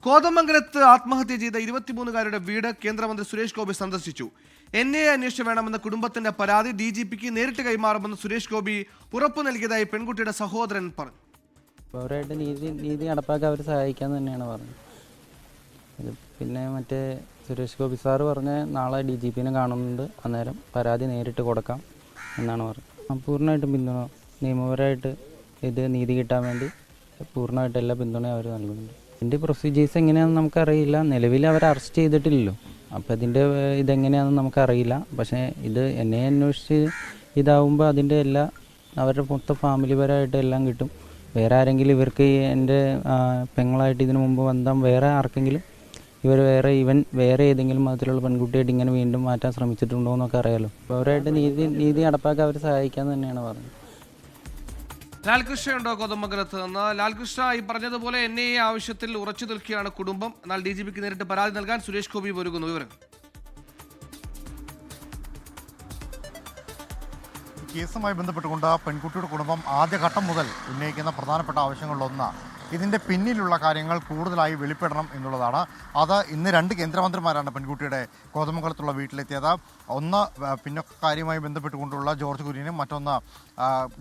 കോതമംഗലത്ത് ആത്മഹത്യ ചെയ്ത 23കാരുടെ വീട് കേന്ദ്രമന്ത്രി സുരേഷ് ഗോപി സന്ദർശിച്ചു. NIA അന്വേഷണം വേണമെന്ന കുടുംബത്തിന്റെ പരാതി DGPക്ക് നേരിട്ട് കൈമാറുമെന്ന് സുരേഷ് ഗോപി ഉറപ്പു നൽകിയതായി പെൺകുട്ടിയുടെ സഹോദരൻ പറഞ്ഞു. അവരായിട്ട് നീതി നടപ്പാക്കാൻ അവർ സഹായിക്കാന്ന് തന്നെയാണ് പറഞ്ഞത്. പിന്നെ മറ്റേ സുരേഷ് ഗോപി സാറ് പറഞ്ഞ നാളെ DGPനെ കാണുന്നുണ്ട്, അന്നേരം പരാതി നേരിട്ട് കൊടുക്കാം എന്നാണ് പറഞ്ഞത്. പൂർണ്ണമായിട്ടും പിന്തുണ, നിയമപരമായിട്ട് ഇത് നീതി കിട്ടാൻ വേണ്ടി പൂർണ്ണമായിട്ട് എല്ലാ പിന്തുണയും അവർ നൽകുന്നുണ്ട്. ഇതിൻ്റെ പ്രൊസീജിയേഴ്സ് എങ്ങനെയാണെന്ന് നമുക്കറിയില്ല. നിലവിൽ അവർ അറസ്റ്റ് ചെയ്തിട്ടില്ലല്ലോ, അപ്പോൾ ഇതിൻ്റെ ഇതെങ്ങനെയാണെന്ന് നമുക്കറിയില്ല. പക്ഷേ ഇത് എന്നെ അന്വേഷിച്ച് ഇതാവുമ്പോൾ അതിൻ്റെ എല്ലാ അവരുടെ മൊത്തം ഫാമിലിപരമായിട്ട് എല്ലാം കിട്ടും. വേറെ ആരെങ്കിലും ഇവർക്ക് എൻ്റെ പെങ്ങളായിട്ട് ഇതിനു മുമ്പ് ബന്ധം വേറെ ആർക്കെങ്കിലും ഇവർ വേറെ ഏതെങ്കിലും മതത്തിലുള്ള പെൺകുട്ടിയായിട്ട് ഇങ്ങനെ വീണ്ടും മാറ്റാൻ ശ്രമിച്ചിട്ടുണ്ടോ എന്നൊക്കെ അറിയാലോ. അപ്പോൾ അവരായിട്ട് നീതി നടപ്പാക്കാൻ അവർ സഹായിക്കാമെന്ന് തന്നെയാണ് പറഞ്ഞത്. ലാൽകൃഷ്ണ ഉണ്ടോ കോതമംഗലത്ത് നിന്ന്? ലാൽകൃഷ്ണ, ഈ പറഞ്ഞതുപോലെ NIA ആവശ്യത്തിൽ ഉറച്ചു നിൽക്കുകയാണ് കുടുംബം. എന്നാൽ DGPക്ക് നേരിട്ട് പരാതി നൽകാൻ സുരേഷ് ഗോപി ഒരുങ്ങുന്നു. വിവരങ്ങൾ. കേസുമായി ബന്ധപ്പെട്ടുകൊണ്ട് പെൺകുട്ടിയുടെ കുടുംബം ആദ്യഘട്ടം മുതൽ ഉന്നയിക്കുന്ന പ്രധാനപ്പെട്ട ആവശ്യങ്ങളിലൊന്ന് ഇതിൻ്റെ പിന്നിലുള്ള കാര്യങ്ങൾ കൂടുതലായി വെളിപ്പെടണം എന്നുള്ളതാണ്. അത് ഇന്ന് 2 കേന്ദ്രമന്ത്രിമാരാണ് പെൺകുട്ടിയുടെ കോതമംഗലത്തുള്ള വീട്ടിലെത്തിയത്. ഒന്ന് പിന്നോക്കക്കാര്യവുമായി ബന്ധപ്പെട്ടുകൊണ്ടുള്ള ജോർജ് കുര്യനും മറ്റൊന്ന്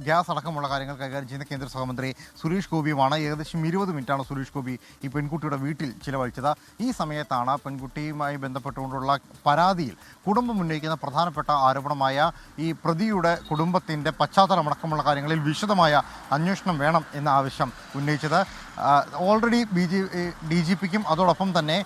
ഗ്യാസ് അടക്കമുള്ള കാര്യങ്ങൾ കൈകാര്യം ചെയ്യുന്ന കേന്ദ്ര സഹമന്ത്രി സുരേഷ് ഗോപിയുമാണ്. ഏകദേശം 20 മിനിറ്റാണ് സുരേഷ് ഗോപി ഈ പെൺകുട്ടിയുടെ വീട്ടിൽ ചിലവഴിച്ചത്. ഈ സമയത്താണ് പെൺകുട്ടിയുമായി ബന്ധപ്പെട്ടുകൊണ്ടുള്ള പരാതിയിൽ കുടുംബം ഉന്നയിക്കുന്ന പ്രധാനപ്പെട്ട ആരോപണമായ ഈ പ്രതിയുടെ കുടുംബത്തിൻ്റെ പശ്ചാത്തലമടക്കമുള്ള കാര്യങ്ങളിൽ വിശദമായ അന്വേഷണം വേണം എന്ന ആവശ്യം ഉന്നയിച്ചത്. ഓൾറെഡി DGPക്കും അതോടൊപ്പം തന്നെ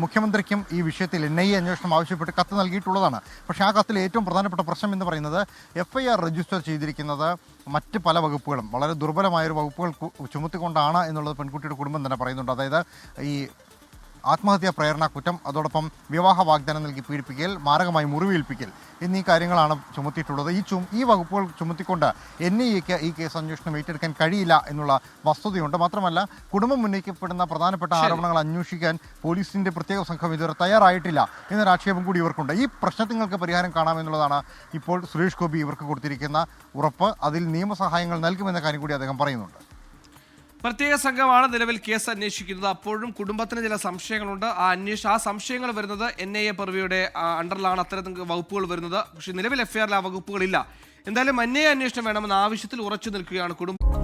മുഖ്യമന്ത്രിക്കും ഈ വിഷയത്തിൽ NIA അന്വേഷണം ആവശ്യപ്പെട്ട് കത്ത് നൽകിയിട്ടുള്ളതാണ്. പക്ഷേ ആ കത്തിൽ ഏറ്റവും പ്രധാനപ്പെട്ട പ്രശ്നം എന്ന് പറയുന്നത് FIR രജിസ്റ്റർ ചെയ്തിരിക്കുന്നത് മറ്റ് പല വകുപ്പുകളും വളരെ ദുർബലമായൊരു വകുപ്പുകൾ ചുമത്തിക്കൊണ്ടാണ് എന്നുള്ളത് പെൺകുട്ടിയുടെ കുടുംബം തന്നെ പറയുന്നുണ്ട്. അതായത് ഈ ആത്മഹത്യാ പ്രേരണ കുറ്റം, അതോടൊപ്പം വിവാഹ വാഗ്ദാനം നൽകി പീഡിപ്പിക്കൽ, മാരകമായി മുറിവേൽപ്പിക്കൽ എന്നീ കാര്യങ്ങളാണ് ചുമത്തിയിട്ടുള്ളത്. ഈ വകുപ്പുകൾ ചുമത്തിക്കൊണ്ട് NIAക്ക് ഈ കേസ് അന്വേഷണം ഏറ്റെടുക്കാൻ കഴിയില്ല എന്നുള്ള വസ്തുതയുണ്ട്. മാത്രമല്ല, കുടുംബം ഉന്നയിക്കപ്പെടുന്ന പ്രധാനപ്പെട്ട ആരോപണങ്ങൾ അന്വേഷിക്കാൻ പോലീസിൻ്റെ പ്രത്യേക സംഘം ഇതുവരെ തയ്യാറായിട്ടില്ല എന്നൊരു ആക്ഷേപം കൂടി ഇവർക്കുണ്ട്. ഈ പ്രശ്നങ്ങൾക്ക് പരിഹാരം കാണാമെന്നുള്ളതാണ് ഇപ്പോൾ സുരേഷ് ഗോപി ഇവർക്ക് കൊടുത്തിരിക്കുന്ന ഉറപ്പ്. അതിൽ നിയമസഹായങ്ങൾ നൽകുമെന്ന കാര്യം കൂടി അദ്ദേഹം പറയുന്നുണ്ട്. പ്രത്യേക സംഘമാണ് നിലവിൽ കേസ് അന്വേഷിക്കുന്നത്. അപ്പോഴും കുടുംബത്തിന് ചില സംശയങ്ങളുണ്ട്. ആ സംശയങ്ങൾ വരുന്നത് NIA പർവിയുടെ അണ്ടറിലാണ് അത്തരം വകുപ്പുകൾ വരുന്നത്. പക്ഷേ നിലവിൽ FIR ആ വകുപ്പുകളില്ല. എന്തായാലും NIA അന്വേഷണം വേണമെന്ന ആവശ്യത്തിൽ ഉറച്ചു നിൽക്കുകയാണ് കുടുംബം.